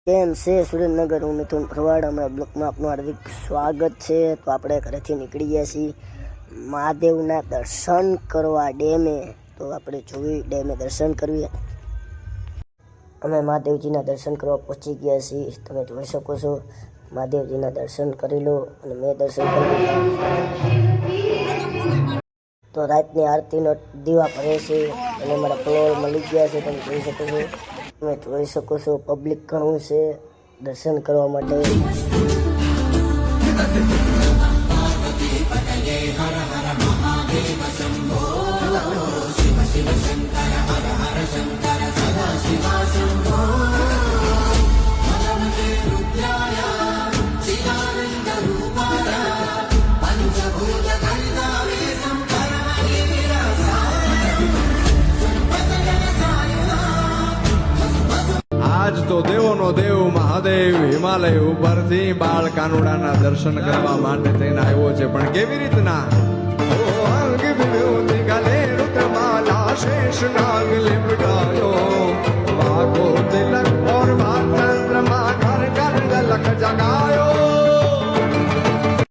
કેમ છે સુરેન્દ્રનગર? હું મિથુન ભરવાડ. અમારા બ્લોકમાં આપનું હાર્દિક સ્વાગત છે. તો આપણે ઘરેથી નીકળી ગયા છીએ મહાદેવના દર્શન કરવા ડેમે. તો આપણે જોવી ડેમે દર્શન કરવી. અમે મહાદેવજીના દર્શન કરવા પહોંચી ગયા છીએ. તમે જોઈ શકો છો, મહાદેવજીના દર્શન કરી લો. અને મેં દર્શન કરી તો રાતની આરતીનો દીવા ભરે છે અને મારા ફ્લોર મળી ગયા છે. તમે જોઈ શકો છો. તમે જોઈ શકો છો પબ્લિક ઘણું છે દર્શન કરવા માટે. આજ તો દેવોનો દેવ મહાદેવ હિમાલય ઉપરથી બાળ કાનુડાના દર્શન કરવા માટે થઈને આવ્યો છે. પણ કેવી રીતના? ઓ અંગ વિભૂતિ ગલે રુદ્રમાલા શેષના